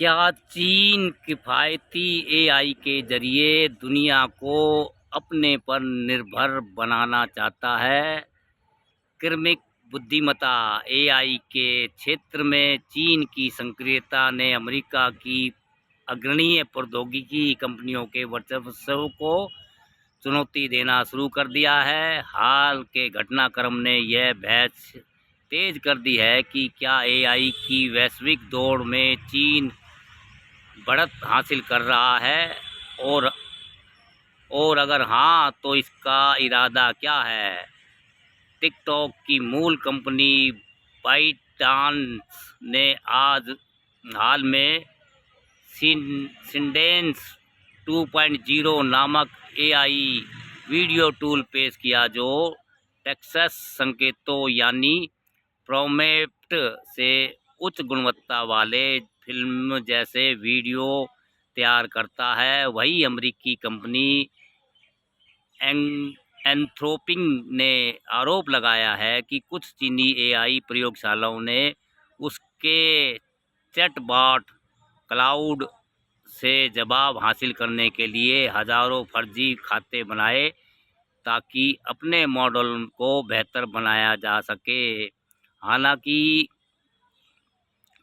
क्या चीन किफ़ायती एआई के ज़रिए दुनिया को अपने पर निर्भर बनाना चाहता है? कृत्रिम बुद्धिमत्ता एआई के क्षेत्र में चीन की सक्रियता ने अमेरिका की अग्रणी प्रौद्योगिकी कंपनियों के वर्चस्व को चुनौती देना शुरू कर दिया है। हाल के घटनाक्रम ने यह बहस तेज कर दी है कि क्या एआई की वैश्विक दौड़ में चीन बढ़त हासिल कर रहा है और अगर हाँ तो इसका इरादा क्या है। टिकटॉक की मूल कंपनी बाइटडांस ने आज हाल में सिंडेंस 2.0 नामक एआई वीडियो टूल पेश किया जो टेक्स्ट संकेतों यानी प्रॉम्प्ट से उच्च गुणवत्ता वाले फिल्म जैसे वीडियो तैयार करता है। वही अमेरिकी कंपनी एंथ्रोपिक ने आरोप लगाया है कि कुछ चीनी एआई प्रयोगशालाओं ने उसके चैटबॉट क्लाउड से जवाब हासिल करने के लिए हजारों फर्जी खाते बनाए ताकि अपने मॉडल को बेहतर बनाया जा सके। हालांकि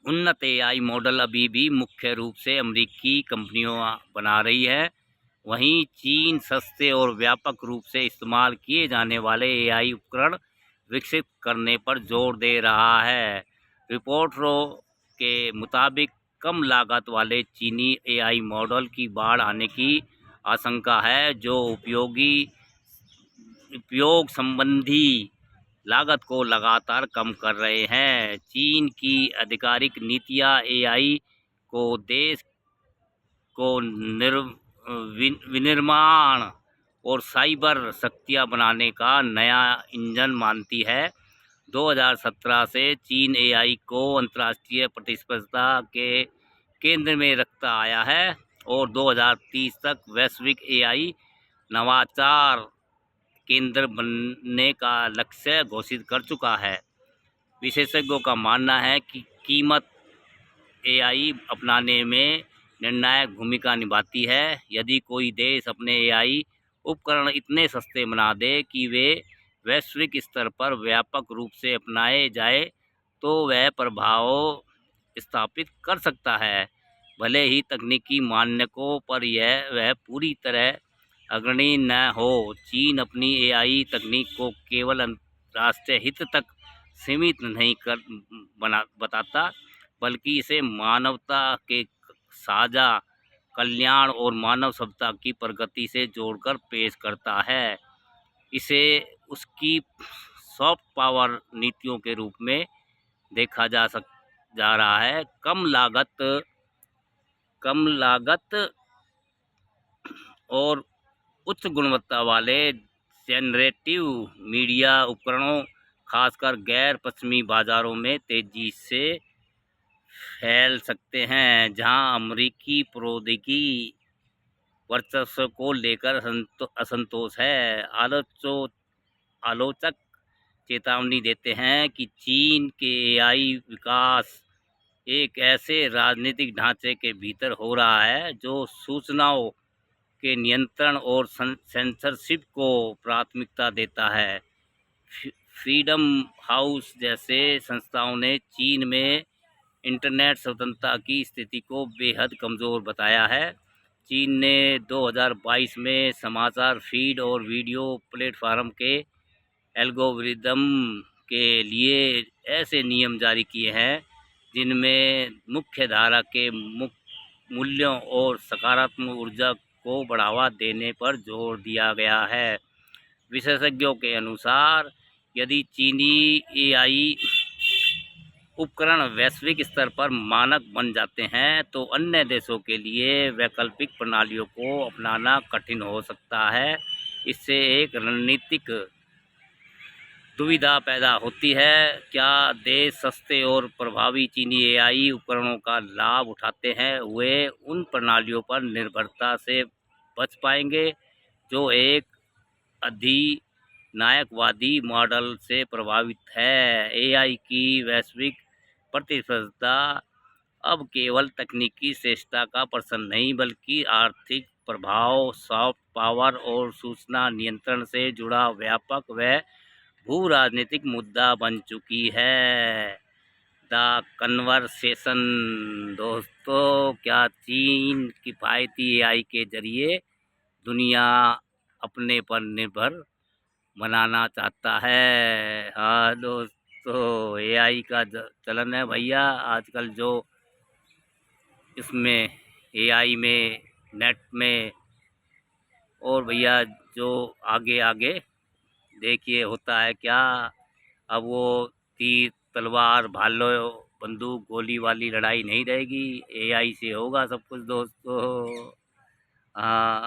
उन्नत एआई मॉडल अभी भी मुख्य रूप से अमेरिकी कंपनियां बना रही है, वहीं चीन सस्ते और व्यापक रूप से इस्तेमाल किए जाने वाले एआई उपकरण विकसित करने पर जोर दे रहा है। रिपोर्टरों के मुताबिक कम लागत वाले चीनी एआई मॉडल की बाढ़ आने की आशंका है, जो उपयोग संबंधी लागत को लगातार कम कर रहे हैं। चीन की आधिकारिक नीतियां एआई को देश को विनिर्माण और साइबर शक्तियां बनाने का नया इंजन मानती है। 2017 से चीन एआई को अंतर्राष्ट्रीय प्रतिस्पर्धा के केंद्र में रखता आया है और 2030 तक वैश्विक एआई नवाचार केंद्र बनने का लक्ष्य घोषित कर चुका है। विशेषज्ञों का मानना है कि कीमत एआई अपनाने में निर्णायक भूमिका निभाती है। यदि कोई देश अपने एआई उपकरण इतने सस्ते बना दे कि वे वैश्विक स्तर पर व्यापक रूप से अपनाए जाए, तो वह प्रभाव स्थापित कर सकता है। भले ही तकनीकी मानकों पर वह पूरी तरह अग्रणी न हो। चीन अपनी एआई तकनीक को केवल अंतर्राष्ट्रीय हित तक सीमित नहीं बताता, बल्कि इसे मानवता के साझा कल्याण और मानव सभ्यता की प्रगति से जोड़कर पेश करता है। इसे उसकी सॉफ्ट पावर नीतियों के रूप में देखा जा रहा है। कम लागत और उच्च गुणवत्ता वाले जेनरेटिव मीडिया उपकरणों, खासकर गैर पश्चिमी बाजारों में तेजी से फैल सकते हैं, जहां अमेरिकी प्रौद्योगिकी वर्चस्व को लेकर असंतोष है। आलोचक चेतावनी देते हैं कि चीन के एआई विकास एक ऐसे राजनीतिक ढांचे के भीतर हो रहा है जो सूचनाओं के नियंत्रण और सेंसरशिप को प्राथमिकता देता है। फ्रीडम हाउस जैसे संस्थाओं ने चीन में इंटरनेट स्वतंत्रता की स्थिति को बेहद कमज़ोर बताया है। चीन ने 2022 में समाचार फीड और वीडियो प्लेटफार्म के एल्गोरिदम के लिए ऐसे नियम जारी किए हैं जिनमें मुख्य धारा के मूल्यों और सकारात्मक ऊर्जा को बढ़ावा देने पर जोर दिया गया है। विशेषज्ञों के अनुसार यदि चीनी एआई उपकरण वैश्विक स्तर पर मानक बन जाते हैं, तो अन्य देशों के लिए वैकल्पिक प्रणालियों को अपनाना कठिन हो सकता है। इससे एक रणनीतिक दुविधा पैदा होती है। क्या देश सस्ते और प्रभावी चीनी एआई उपकरणों का लाभ उठाते हैं वे उन प्रणालियों पर निर्भरता से बच पाएंगे जो एक अधिनायकवादी मॉडल से प्रभावित है। एआई की वैश्विक प्रतिस्पर्धा अब केवल तकनीकी श्रेष्ठता का प्रश्न नहीं बल्कि आर्थिक प्रभाव, सॉफ्ट पावर और सूचना नियंत्रण से जुड़ा व्यापक व भू राजनीतिक मुद्दा बन चुकी है। The conversation. दोस्तों, क्या चीन किफायती एआई के जरिए दुनिया अपने पर निर्भर बनाना चाहता है? हाँ दोस्तों, एआई का चलन है भैया आजकल। जो इसमें एआई में, नेट में, और भैया जो आगे आगे देखिए होता है क्या। अब वो तीर तलवार भालो बंदूक गोली वाली लड़ाई नहीं रहेगी, एआई से होगा सब कुछ दोस्तों। हाँ।